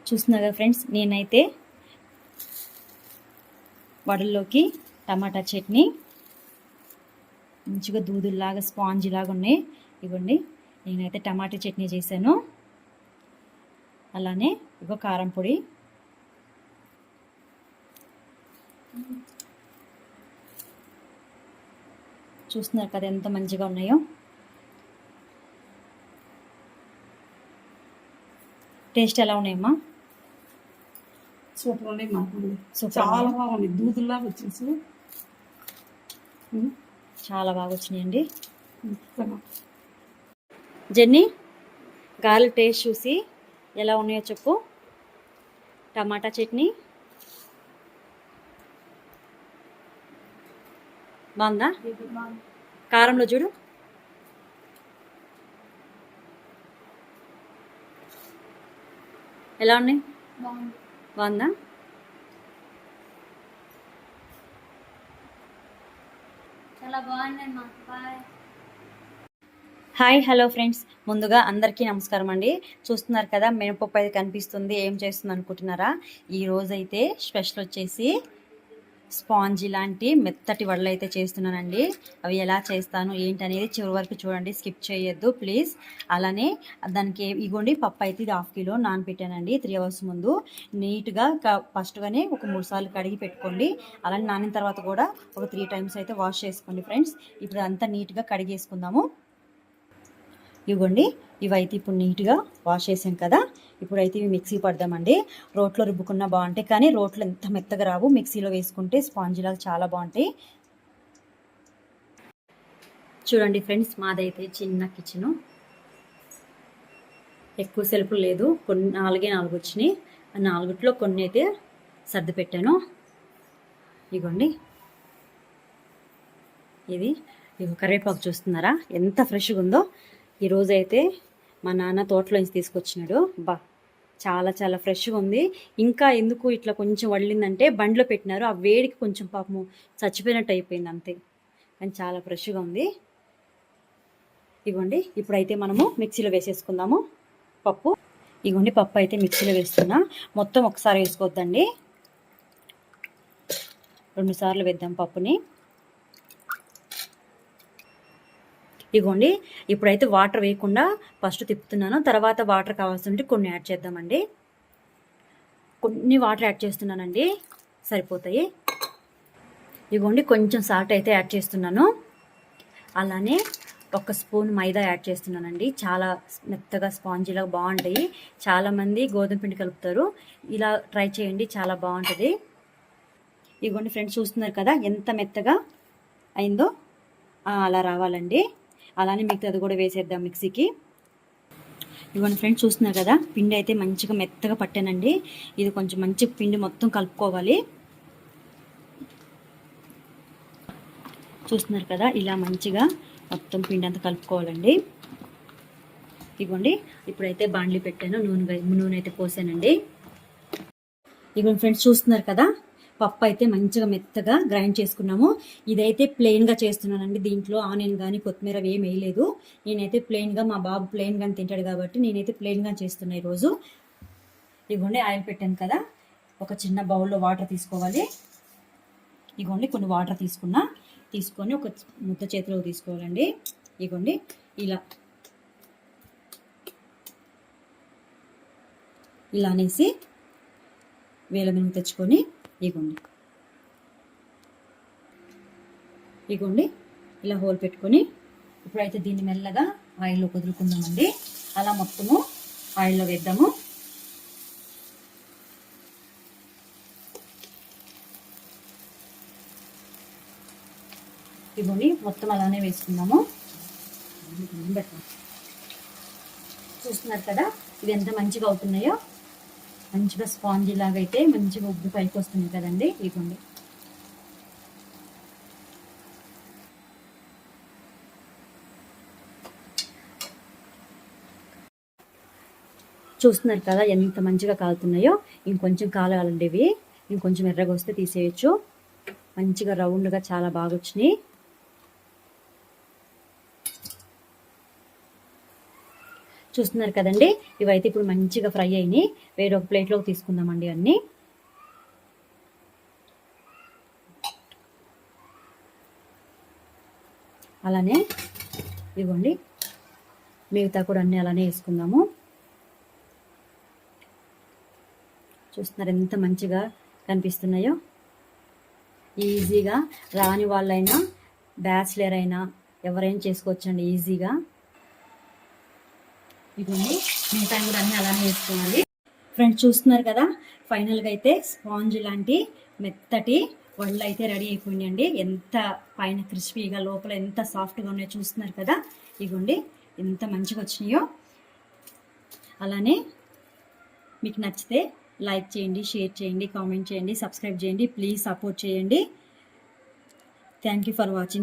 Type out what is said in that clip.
చూస్తున్నారు కదా ఫ్రెండ్స్, నేనైతే వడల్లోకి టమాటా చట్నీ మంచిగా దూదుల్లాగా స్పాంజ్ లాగా ఉన్నాయి. ఇవ్వండి, నేనైతే టమాటా చట్నీ చేశాను. అలానే ఇగో కారం పొడి, చూస్తున్నారు కదా ఎంత మంచిగా ఉన్నాయో. టేస్ట్ ఎలా ఉన్నాయమ్మా? సూపర్ ఉన్నాయి మా. చాలా బాగుంది, దూదుల్లా వచ్చేసి చాలా బాగా వచ్చినాయండి. జెన్నీ, గారెలు టేస్ట్ చూసి ఎలా ఉన్నాయో చెప్పు. టమాటా చట్నీ బాగుందా? కారంలో చూడు. ఎలా ఉన్నాయి? బాగుందా? చాలా బాగున్నాయి మా. బాయ్. హాయ్, హలో ఫ్రెండ్స్, ముందుగా అందరికీ నమస్కారం అండి. చూస్తున్నారు కదా మినపప్పు అయితే కనిపిస్తుంది. ఏం చేస్తుంది అనుకుంటున్నారా? ఈరోజైతే స్పెషల్ వచ్చేసి స్పాంజీ లాంటి మెత్తటి వడలు అయితే చేస్తున్నానండి. అవి ఎలా చేస్తాను ఏంటనేది చివరి వరకు చూడండి, స్కిప్ చేయొద్దు ప్లీజ్. అలానే దానికి ఇగోండి, పప్పు అయితే ఇది 1/2 కిలో నానబెట్టానండి 3 అవర్స్ ముందు. నీట్గా ఫస్ట్గానే ఒక 3 సార్లు కడిగి పెట్టుకోండి. అలానే నానిన తర్వాత కూడా ఒక 3 టైమ్స్ అయితే వాష్ చేసుకోండి ఫ్రెండ్స్. ఇప్పుడు అంతా నీట్గా కడిగేసుకుందాము. ఇవ్వండి, ఇవైతే ఇప్పుడు నీట్గా వాష్ చేసాం కదా. ఇప్పుడైతే ఇవి మిక్సీ పడదామండి. రోట్లో రుబ్బుకున్నా బాగుంటాయి, కానీ రోట్లో ఎంత మెత్తగా రావు. మిక్సీలో వేసుకుంటే స్పాంజీలాగా చాలా బాగుంటాయి. చూడండి ఫ్రెండ్స్, మాదైతే చిన్న కిచెను, ఎక్కువ సెల్ఫ్లు లేదు. కొన్ని 4 వచ్చినాయి. 4 కొన్ని అయితే సర్ది పెట్టాను. ఇగోండి, ఇది కరివేపాకు చూస్తున్నారా ఎంత ఫ్రెష్గా ఉందో. ఈరోజు అయితే మా నాన్న తోటలోంచి తీసుకొచ్చినాడు. చాలా చాలా ఫ్రెష్గా ఉంది. ఇంకా ఎందుకు ఇట్లా కొంచెం వడిలిందంటే బండిలో పెట్టినారు, ఆ వేడికి కొంచెం పాపము చచ్చిపోయినట్టు అయిపోయింది అంతే, కానీ చాలా ఫ్రెష్గా ఉంది. ఇవ్వండి, ఇప్పుడైతే మనము మిక్సీలో వేసేసుకుందాము పప్పు. ఇవ్వండి, పప్పు అయితే మిక్సీలో వేస్తున్నా. మొత్తం ఒకసారి వేసుకోవద్దండి, 2 సార్లు వేద్దాం పప్పుని. ఇగోండి, ఇప్పుడైతే వాటర్ వేయకుండా ఫస్ట్ తిప్పుతున్నాను. తర్వాత వాటర్ కావాల్సింటే కొన్ని యాడ్ చేద్దామండి. కొన్ని వాటర్ యాడ్ చేస్తున్నానండి, సరిపోతాయి. ఇగోండి, కొంచెం సాల్ట్ అయితే యాడ్ చేస్తున్నాను. అలానే 1 స్పూన్ మైదా యాడ్ చేస్తున్నానండి. చాలా మెత్తగా స్పాంజీలా బాగుంటాయి. చాలామంది గోధుమ పిండి కలుపుతారు, ఇలా ట్రై చేయండి, చాలా బాగుంటుంది. ఇగోండి ఫ్రెండ్స్, చూస్తున్నారు కదా ఎంత మెత్తగా అయిందో. అలా రావాలండి. అలానే మిగతాది కూడా వేసేద్దాం మిక్సీకి. ఇవ్వండి ఫ్రెండ్స్, చూస్తున్నారు కదా పిండి అయితే మంచిగా మెత్తగా పట్టానండి. ఇది కొంచెం మంచి పిండి మొత్తం కలుపుకోవాలి. చూస్తున్నారు కదా, ఇలా మంచిగా మొత్తం పిండి అంతా కలుపుకోవాలండి. ఇవ్వండి, ఇప్పుడైతే బాండ్లీ పెట్టాను, నూనె అయితే పోసానండి. ఇవ్వండి ఫ్రెండ్స్, చూస్తున్నారు కదా పప్పు అయితే మంచిగా మెత్తగా గ్రైండ్ చేసుకున్నాము. ఇదైతే ప్లెయిన్గా చేస్తున్నానండి. దీంట్లో ఆనియన్ కానీ కొత్తిమీర ఏం వేయలేదు. నేనైతే ప్లెయిన్గా, మా బాబు ప్లెయిన్గా తింటాడు కాబట్టి నేనైతే ప్లెయిన్గా చేస్తున్నా ఈరోజు. ఇగోండి, ఆయిల్ పెట్టాను కదా, ఒక చిన్న బౌల్లో వాటర్ తీసుకోవాలి. ఇగోండి, కొన్ని వాటర్ తీసుకొని ఒక ముద్ద చేతిలో తీసుకోవాలండి. ఇగోండి, ఇలా అనేసి వేల మినుము తెచ్చుకొని ఇగోండి ఇలా హోల్ పెట్టుకొని ఇప్పుడైతే దీన్ని మెల్లగా ఆయిల్లో కుదురుకుందామండి. అలా మొత్తము ఆయిల్లో వేద్దాము. ఇగోండి, మొత్తం అలానే వేసుకుందాము. చూస్తున్నారు కదా ఇవి ఎంత మంచిగా అవుతున్నాయో. మంచిగా స్పాంజీ లాగా అయితే మంచిగా ఉబ్బు పైకి వస్తుంది కదండి. ఇవ్వండి, చూస్తున్నారు కదా ఎంత మంచిగా కాలుతున్నాయో. ఇంకొంచెం కాలాలండి ఇవి, ఇంకొంచెం ఎర్రగా వస్తే తీసేయచ్చు. మంచిగా రౌండ్గా చాలా బాగా వచ్చినాయి. చూస్తున్నారు కదండి, ఇవైతే ఇప్పుడు మంచిగా ఫ్రై అయినాయి. వేరొక ప్లేట్లోకి తీసుకుందామండి అన్నీ. అలానే ఇవ్వండి, మిగతా కూడా అన్నీ అలానే వేసుకుందాము. చూస్తున్నారు ఎంత మంచిగా కనిపిస్తున్నాయో. ఈజీగా రాని వాళ్ళైనా బ్యాచిలర్ అయినా ఎవరైనా చేసుకోవచ్చండి ఈజీగా. ఇవ్వండి, మిగతా కూడా అన్నీ అలానే వేసుకోవాలి. ఫ్రెండ్స్ చూస్తున్నారు కదా, ఫైనల్గా అయితే స్పాంజ్ లాంటి మెత్తటి వడలు అయితే రెడీ అయిపోయినాయండి. ఎంత పైన క్రిస్పీగా లోపల ఎంత సాఫ్ట్గా ఉన్నాయో చూస్తున్నారు కదా. ఇవ్వండి ఎంత మంచిగా వచ్చినాయో. అలానే మీకు నచ్చితే లైక్ చేయండి, షేర్ చేయండి, కామెంట్ చేయండి, సబ్స్క్రైబ్ చేయండి. ప్లీజ్ సపోర్ట్ చేయండి. Thank you for watching.